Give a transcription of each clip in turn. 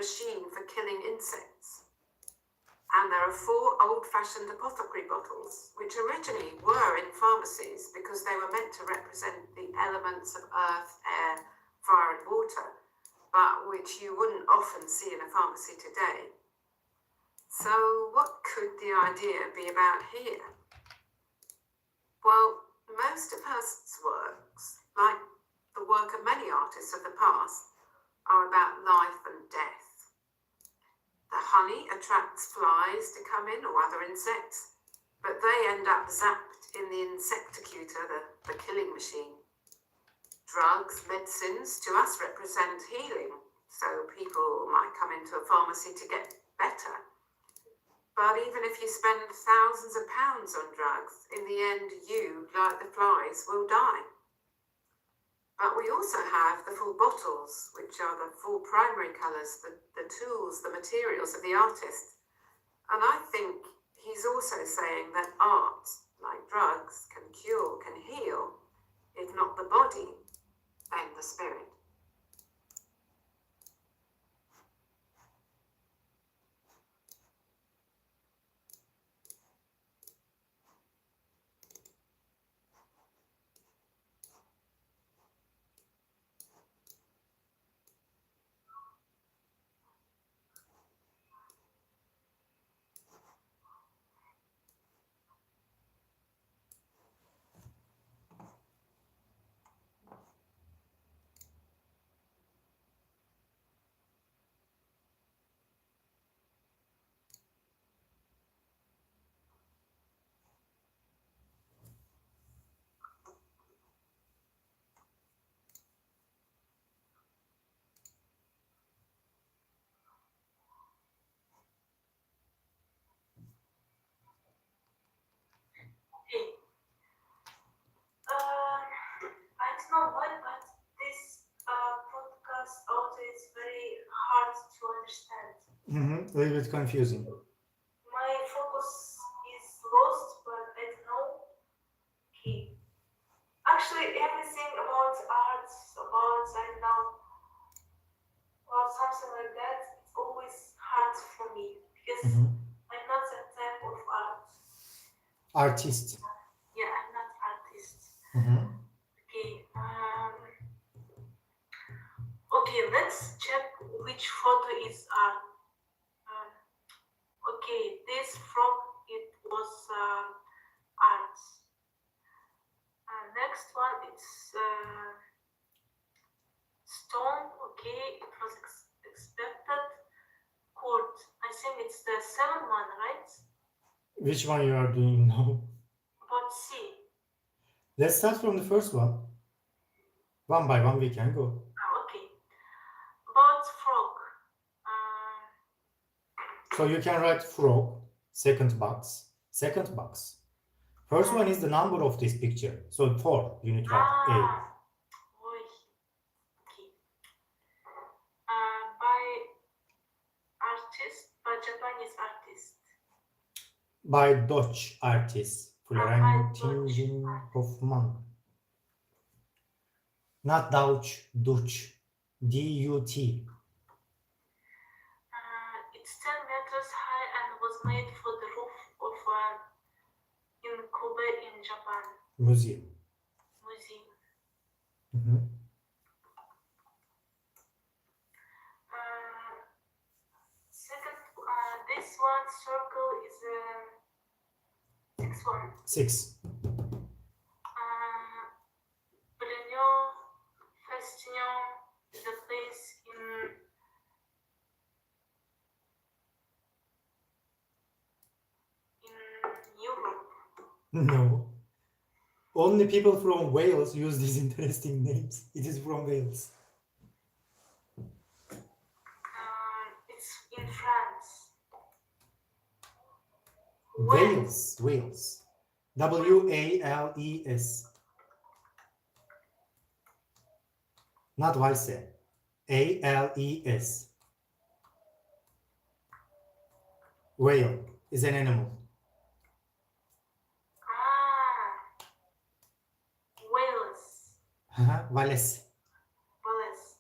machine for killing insects. And there are 4 old-fashioned apothecary bottles, which originally were in pharmacies because they were meant to represent the elements of earth, air, fire and water, but which you wouldn't often see in a pharmacy today. So what could the idea be about here? Well, most of Hirst's works, like the work of many artists of the past, are about life and death. The honey attracts flies to come in or other insects, but they end up zapped in the insectocutor, the killing machine. Drugs, medicines, to us represent healing, so people might come into a pharmacy to get better. But even if you spend thousands of pounds on drugs, in the end you, like the flies, will die. But we also have the full bottles, which are the 4 primary colours, the tools, the materials of the artist. And I think he's also saying that art, like drugs, can cure, can heal, if not the body, then the spirit. I don't know why, but this podcast audio is very hard to understand. A little bit confusing. My focus is lost, but I don't know. Okay. Actually, everything about art, about, I don't know, about something like that, it's always hard for me because I'm not that type of art. Artist. Yeah, I'm not artist. Okay. Okay, let's check which photo is art. Okay, this frog, it was art. Next one, it's stone. Okay, it was expected. Court. I think it's the 7th one, right? Which one you are doing now? But C. Let's start from the first one. One by one we can go. Okay. About frog. So you can write frog, second box. First one is the number of this picture. So 4, you need to write A. Okay. By artist, by Japanese artist. By Dutch artist, Florentijn Hofman. Not Dutch, Dutch. D-U-T. It's 10 meters high and was made for the roof of in Kobe in Japan. Museum. Second, this one circle is a 6 one. 6. Brignon, Festignon is a place in Europe. No. Only people from Wales use these interesting names. It is from Wales. It's in France. Wales. W-A-L-E-S. Not Wales. A-L-E-S. Whale is an animal. Wales. Wales.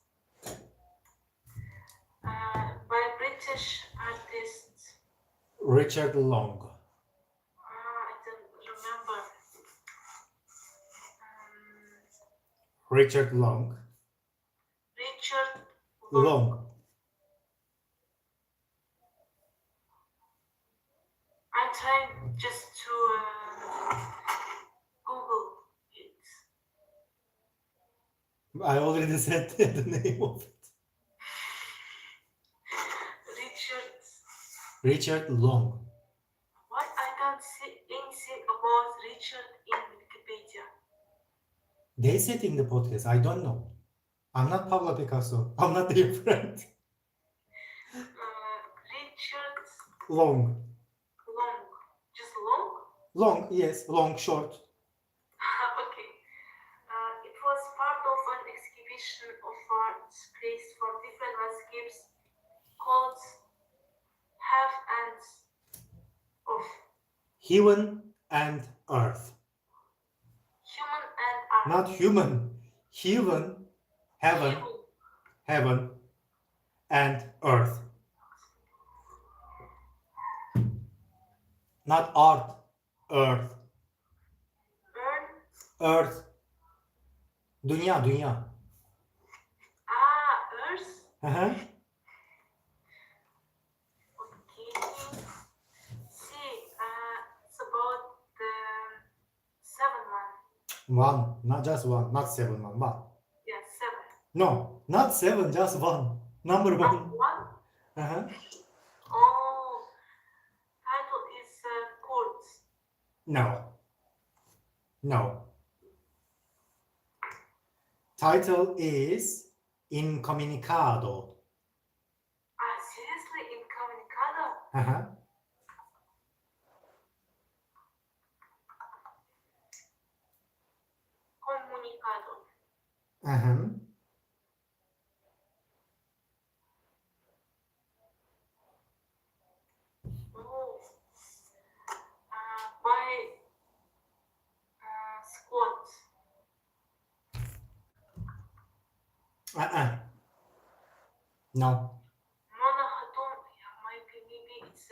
By British artist. Richard Long. I don't remember. Richard Long. Richard Long. I'm trying just to Google it. I already said the name of it. Richard Long. Why I don't see anything about Richard in Wikipedia? They said in the podcast. I don't know. I'm not Pablo Picasso. I'm not their friend. Richard Long. Long. Just long? Long, yes. Long, short. Okay. It was part of an exhibition of art placed for different landscapes called Have and of Heaven and Earth. Human and Art. Not human. Heaven, heaven, heaven, and earth. Not art, earth. Earn. Earth. Dünya, dünya. Earth. Uh-huh. Okay. See, it's about the seven one. One, not just one, not seven, one. Yeah, seven. No, not seven, just one. Number one. One? Uh-huh. Oh, title is Court. No. No. Title is Incomunicado. Seriously, Incomunicado? Uh-huh. Comunicado. Uh-huh. Oh. By Scott. No. Monohatum, maybe it's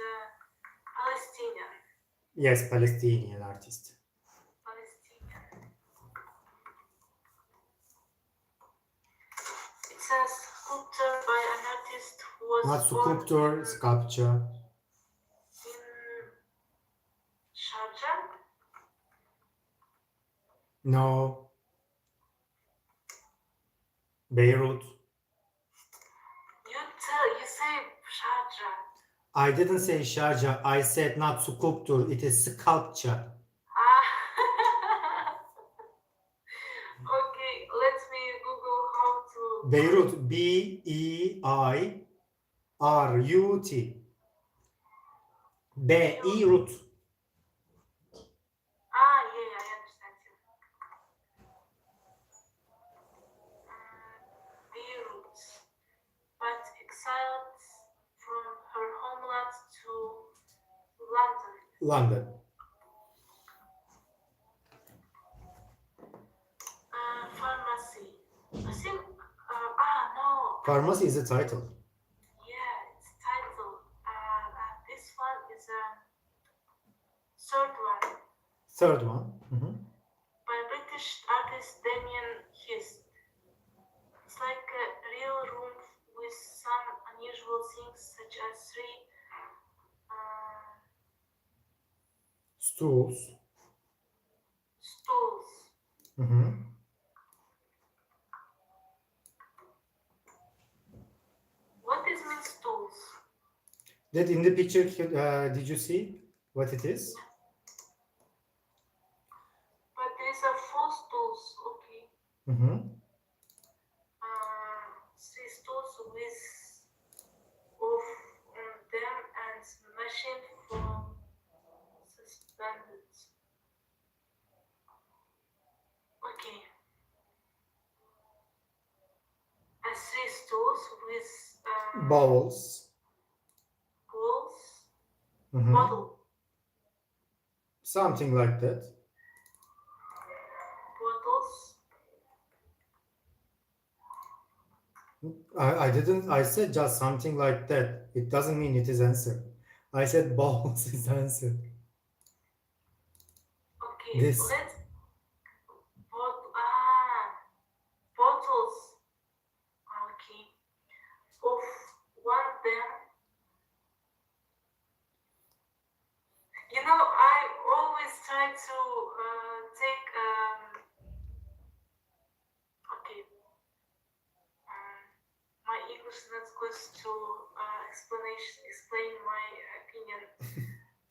Palestinian. Yes, Palestinian artist. Palestinian. It's a sculpture by an artist who was Not born sculpture, sculpture. in Sharjah. No. Beirut. You say Sharjah. I didn't say Sharjah. I said not sculpture. It is sculpture. Okay, let me Google how to. Beirut. B-E-I-R-U-T. Beirut. Yeah, I understand you. Beirut, but exiled from her homeland to London. London. Pharmacy. I think. No. Pharmacy is a title. Yeah, it's title. This one is a third one Third one. Mhm. by British artist Damien Hirst. It's like a real room with some unusual things such as three Stools. stools. Mhm. What is mean stools? That in the picture, did you see what it is? But there is a four stools. Okay. Mhm. Three stools with off on them and machine for suspended. Okay. And three stools with Bowls. balls, Mhm. bottle, Something like that. bottles. I didn't. I said just something like that. It doesn't mean it is answer. I said balls is answer. Okay, This. let's bottles. Okay, of one them. You know, I always try to take. Okay. My English is not close to explain my opinion.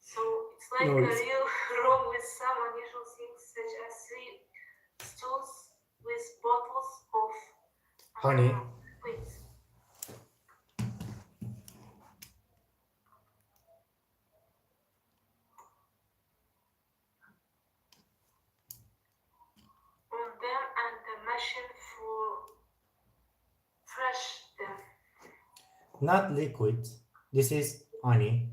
So it's like No, a it's- real room with some unusual things such as 3 stools with bottles of Honey. Wait. On them and the machine for fresh them. Not liquid. This is honey.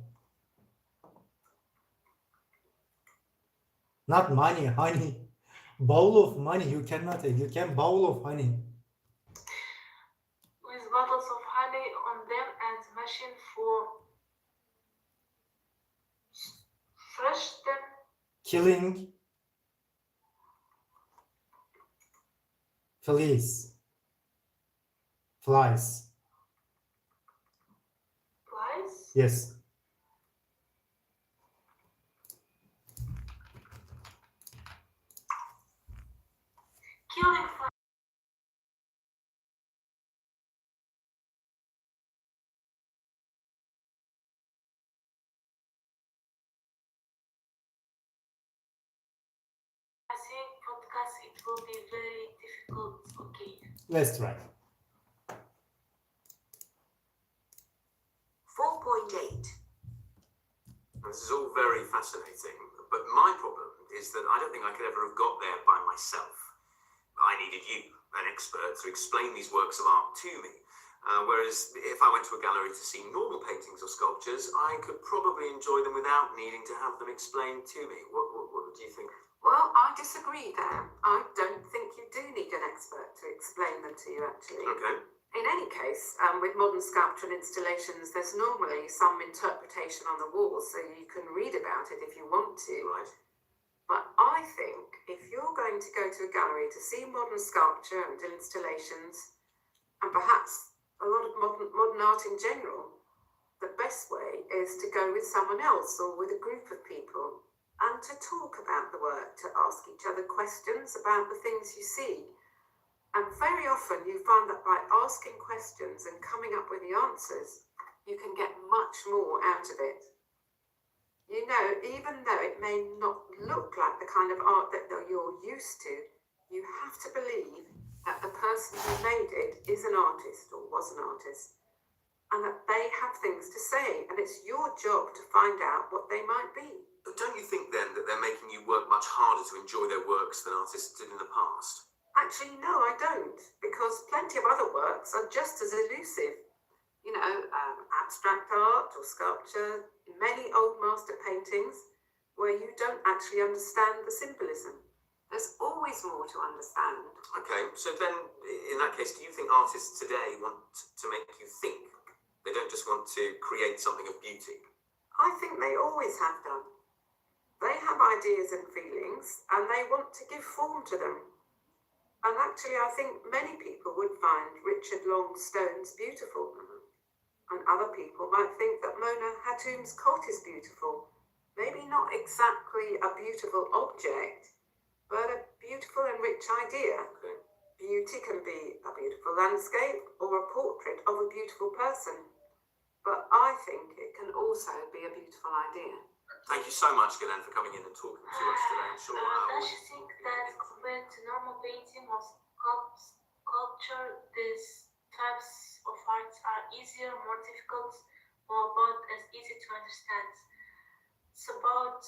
Not money, honey. Bowl of money. You cannot. You can bowl of honey. With bottles of honey on them and machine for fresh them. Killing. Fleas. Flies. Flies. Yes. Killing flies. I think podcast it will be very difficult. Okay. Let's try. 4.8. This is all very fascinating, but my problem is that I don't think I could ever have got there by myself. I needed you, an expert, to explain these works of art to me. Whereas if I went to a gallery to see normal paintings or sculptures, I could probably enjoy them without needing to have them explained to me. What do you think? Well, I disagree there. I don't think you do need an expert to explain them to you, actually. Okay. In any case, with modern sculpture and installations, there's normally some interpretation on the walls, so you can read about it if you want to. Right. But I think if you're going to go to a gallery to see modern sculpture and installations, and perhaps a lot of modern art in general, the best way is to go with someone else or with a group of people and to talk about the work, to ask each other questions about the things you see. And very often you find that by asking questions and coming up with the answers, you can get much more out of it. You know, even though it may not look like the kind of art that you're used to, you have to believe that the person who made it is an artist or was an artist, and that they have things to say, and it's your job to find out what they might be. But don't you think then that they're making you work much harder to enjoy their works than artists did in the past? Actually, no, I don't, because plenty of other works are just as elusive. You know, abstract art or sculpture, many old master paintings where you don't actually understand the symbolism. There's always more to understand. Okay, so then in that case, do you think artists today want to make you think? They don't just want to create something of beauty? I think they always have done. They have ideas and feelings, and they want to give form to them. And actually, I think many people would find Richard Long's stones beautiful. And other people might think that Mona Hatoum's cot is beautiful. Maybe not exactly a beautiful object, but a beautiful and rich idea. Okay. Beauty can be a beautiful landscape or a portrait of a beautiful person. But I think it can also be a beautiful idea. Thank you so much, Galen, for coming in and talking to us today. I'm sure Does she think that compared to normal painting or sculpture, these types of arts are easier, more difficult, or about as easy to understand? It's about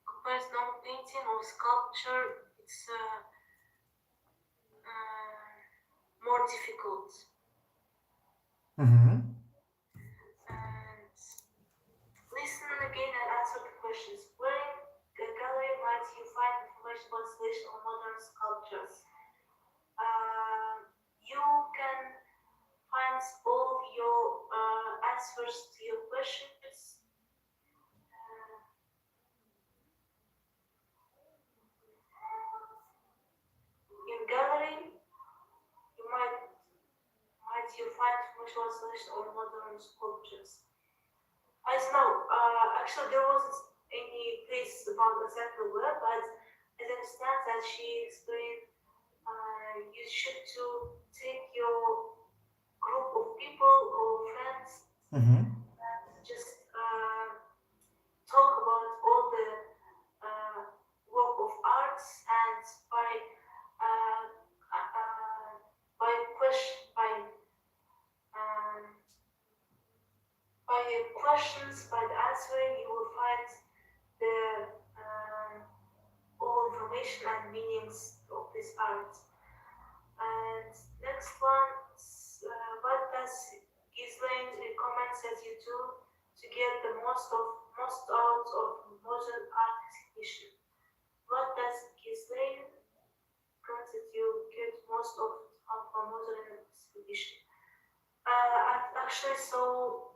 compared to normal painting or sculpture, it's more difficult. Mm-hmm. And listen again and answer the questions. Where in the gallery might you find information about installation of modern sculptures? you can find all your answers to your questions in gallery. You might you find visual solution or modern sculptures. I don't know. Actually, there wasn't any place about exactly where, but as I understand that she explained, you should to take your group of people or friends Mm-hmm. and just talk about all the work of arts and by questions, by the answering, you will find the all information and meanings of this art. And next one, what does Ghislaine recommends that you do to get the most out of modern art exhibition? What does Ghislaine recommends that you get most out of a modern exhibition? Actually, so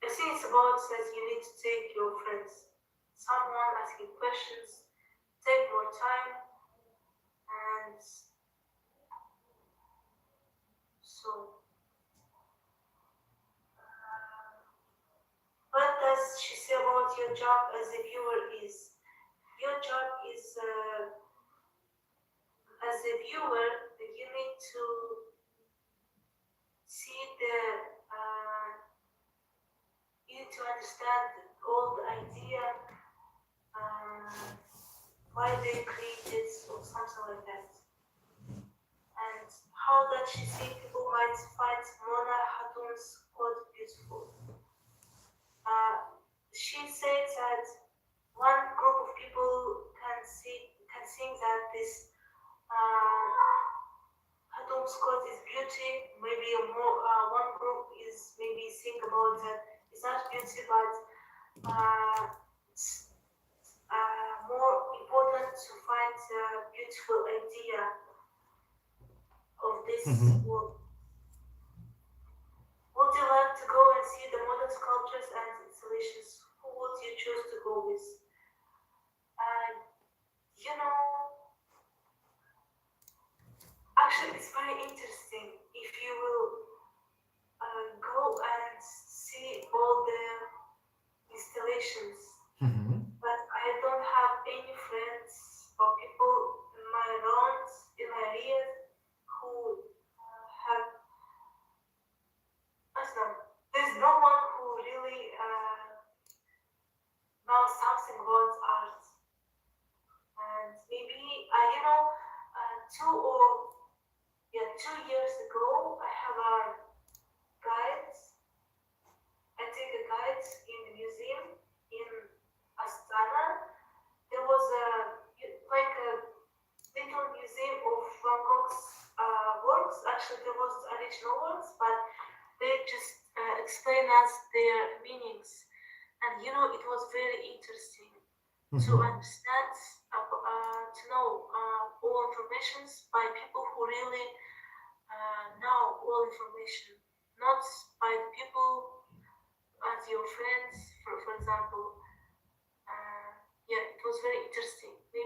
I think it's about that you need to take your friends, someone asking questions, take more time, and so what does she say about your job as a viewer is? Your job is as a viewer, you need to see you need to understand all the idea, why they created or something like that. And how that she see people might find Mona Hatun's quote beautiful. She said that one group of people can think that this Hatun's quote is beauty. Maybe one group is maybe think about that it's not beauty, but it's more important to find a beautiful idea of this world. Would you like to go and see the modern sculptures and installations? Who would you choose to go with? Actually, it's very interesting if you will go and see all the installations. Mm-hmm. But I don't have any friends or people in my area who have. I don't know. There's no one who really knows something about art. And maybe 2 years ago, I have a guide. I take a guide in the museum in Astana. There was a little museum of Van Gogh's works. Actually, there was original works, but they just explain us their meanings. And it was very interesting to understand, to know all information by people who really know all information, not by the people as your friends, for example. It was very interesting. Maybe